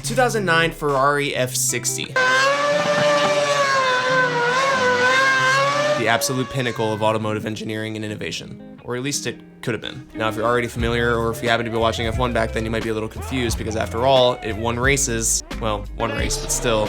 2009 Ferrari F60. The absolute pinnacle of automotive engineering and innovation. Or at least it could have been. Now, if you're already familiar, or if you happen to be watching F1 back then, you might be a little confused, because after all, it won races. Well, one race, but still.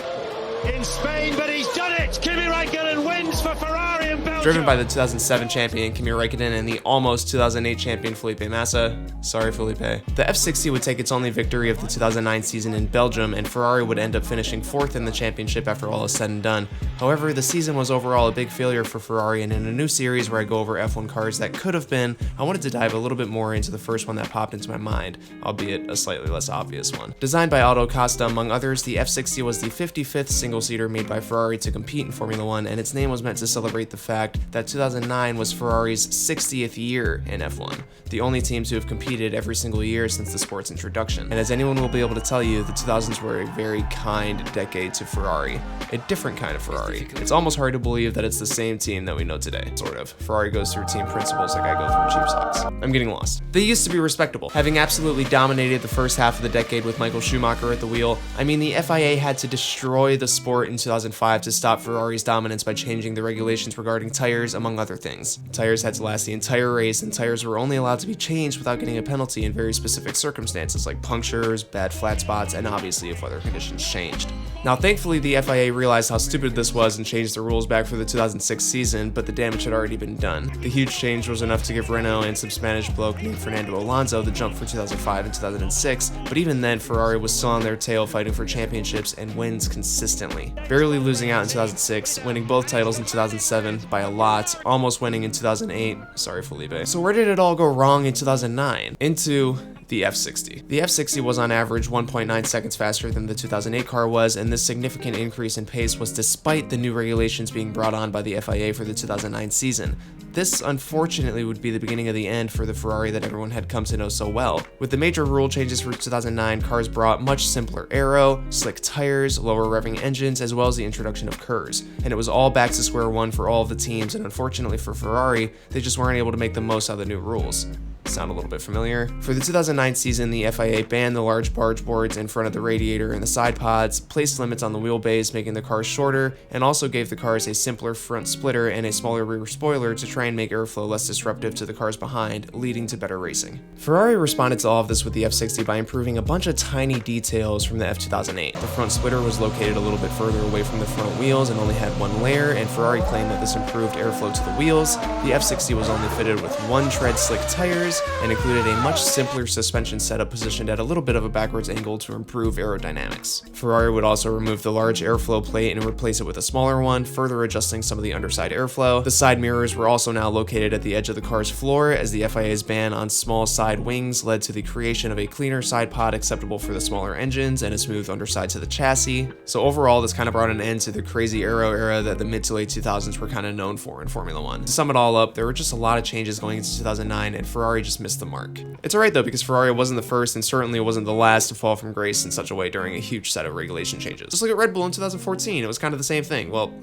In Spain, but he's done it! Kimi Raikkonen wins for Ferrari in Belgium! Driven by the 2007 champion Kimi Raikkonen and the almost 2008 champion Filipe Massa. Sorry, Filipe. The F60 would take its only victory of the 2009 season in Belgium, and Ferrari would end up finishing 4th in the championship after all is said and done. However, the season was overall a big failure for Ferrari, and in a new series where I go over F1 cars that could have been, I wanted to dive a little bit more into the first one that popped into my mind, albeit a slightly less obvious one. Designed by Auto Costa among others, the F60 was the 55th single-seater made by Ferrari to compete in Formula 1, and its name was meant to celebrate the fact that 2009 was Ferrari's 60th year in F1, the only team to have competed every single year since the sport's introduction. And as anyone will be able to tell you, the 2000s were a very kind decade to Ferrari, a different kind of Ferrari. It's almost hard to believe that it's the same team that we know today, sort of. Ferrari goes through team principles like I go through cheap socks. I'm getting lost. They used to be respectable, having absolutely dominated the first half of the decade with Michael Schumacher at the wheel. I mean, the FIA had to destroy the sport in 2005 to stop Ferrari's dominance by changing the regulations regarding tires, among other things. Tires had to last the entire race, and tires were only allowed to be changed without getting a penalty in very specific circumstances like punctures, bad flat spots, and obviously if weather conditions changed. Now, thankfully, the FIA realized how stupid this was and changed the rules back for the 2006 season, but the damage had already been done. The huge change was enough to give Renault and some Spanish bloke named Fernando Alonso the jump for 2005 and 2006, but even then, Ferrari was still on their tail fighting for championships and wins consistently. Barely losing out in 2006, winning both titles in 2007 by a lot, almost winning in 2008. Sorry, Felipe. So where did it all go wrong in 2009? Into the F60. The F60 was on average 1.9 seconds faster than the 2008 car was, and this significant increase in pace was despite the new regulations being brought on by the FIA for the 2009 season. This, unfortunately, would be the beginning of the end for the Ferrari that everyone had come to know so well. With the major rule changes for 2009, cars brought much simpler aero, slick tires, lower revving engines, as well as the introduction of KERS. And it was all back to square one for all of the teams, and unfortunately for Ferrari, they just weren't able to make the most out of the new rules. Sound a little bit familiar? For the 2009 season, the FIA banned the large barge boards in front of the radiator and the side pods, placed limits on the wheelbase, making the cars shorter, and also gave the cars a simpler front splitter and a smaller rear spoiler to try and make airflow less disruptive to the cars behind, leading to better racing. Ferrari responded to all of this with the F60 by improving a bunch of tiny details from the F2008. The front splitter was located a little bit further away from the front wheels and only had one layer, and Ferrari claimed that this improved airflow to the wheels. The F60 was only fitted with one tread slick tires, and included a much simpler suspension setup positioned at a little bit of a backwards angle to improve aerodynamics. Ferrari would also remove the large airflow plate and replace it with a smaller one, further adjusting some of the underside airflow. The side mirrors were also now located at the edge of the car's floor, as the FIA's ban on small side wings led to the creation of a cleaner side pod acceptable for the smaller engines and a smooth underside to the chassis. So overall, this kind of brought an end to the crazy aero era that the mid to late 2000s were kind of known for in Formula 1. To sum it all up, there were just a lot of changes going into 2009, and Ferrari just missed the mark. It's alright though, because Ferrari wasn't the first and certainly wasn't the last to fall from grace in such a way during a huge set of regulation changes. Just look at Red Bull in 2014, it was kind of the same thing. Well,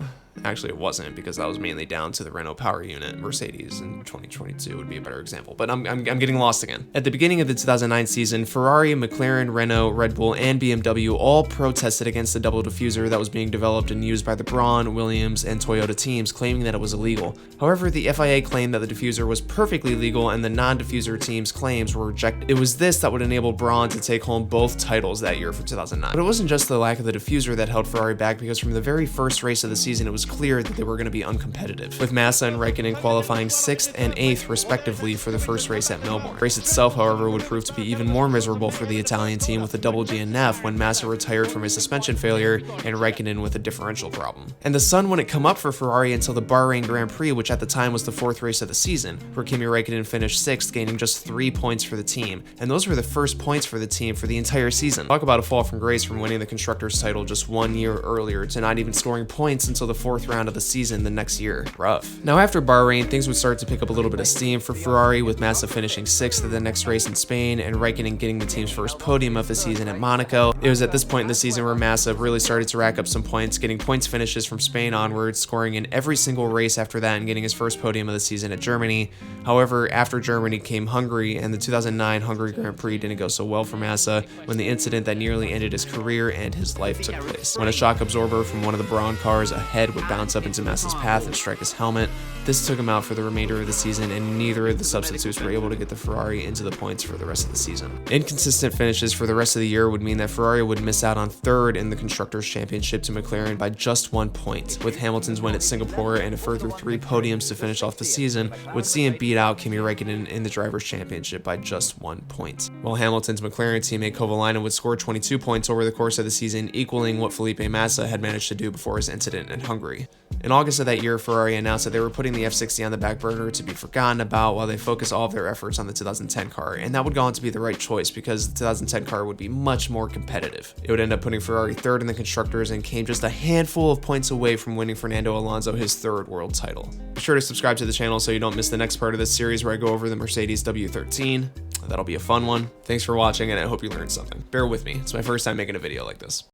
actually it wasn't, because that was mainly down to the Renault power unit. Mercedes in 2022 would be a better example, but I'm getting lost again. At the beginning of the 2009 season, Ferrari, McLaren, Renault, Red Bull, and BMW all protested against the double diffuser that was being developed and used by the Braun, Williams, and Toyota teams, claiming that it was illegal. However, the FIA claimed that the diffuser was perfectly legal, and the non-diffuser teams' claims were rejected. It was this that would enable Braun to take home both titles that year for 2009. But it wasn't just the lack of the diffuser that held Ferrari back, because from the very first race of the season, it was clear that they were going to be uncompetitive, with Massa and Raikkonen qualifying 6th and 8th respectively for the first race at Melbourne. The race itself, however, would prove to be even more miserable for the Italian team, with a double DNF when Massa retired from a suspension failure and Raikkonen with a differential problem. And the sun wouldn't come up for Ferrari until the Bahrain Grand Prix, which at the time was the 4th race of the season, where Kimi Raikkonen finished 6th, gaining just 3 points for the team, and those were the first points for the team for the entire season. Talk about a fall from grace from winning the Constructors' title just 1 year earlier to not even scoring points until the 4th 4th round of the season the next year. Rough. Now after Bahrain, things would start to pick up a little bit of steam for Ferrari, with Massa finishing 6th at the next race in Spain and Raikkonen getting the team's first podium of the season at Monaco. It was at this point in the season where Massa really started to rack up some points, getting points finishes from Spain onwards, scoring in every single race after that and getting his first podium of the season at Germany. However, after Germany came Hungary, and the 2009 Hungary Grand Prix didn't go so well for Massa when the incident that nearly ended his career and his life took place. When a shock absorber from one of the Braun cars ahead would bounce up into Massa's path and strike his helmet, this took him out for the remainder of the season, and neither of the substitutes were able to get the Ferrari into the points for the rest of the season. Inconsistent finishes for the rest of the year would mean that Ferrari would miss out on 3rd in the Constructors' Championship to McLaren by just 1 point, with Hamilton's win at Singapore and a further 3 podiums to finish off the season would see him beat out Kimi Raikkonen in the Drivers' Championship by just 1 point. While Hamilton's McLaren teammate Kovalainen would score 22 points over the course of the season, equaling what Filipe Massa had managed to do before his incident in Hungary. In August of that year, Ferrari announced that they were putting the F60 on the back burner to be forgotten about while they focus all of their efforts on the 2010 car, and that would go on to be the right choice because the 2010 car would be much more competitive. It would end up putting Ferrari 3rd in the Constructors and came just a handful of points away from winning Fernando Alonso his 3rd world title. Be sure to subscribe to the channel so you don't miss the next part of this series where I go over the Mercedes W13. That'll be a fun one. Thanks for watching, and I hope you learned something. Bear with me, it's my first time making a video like this.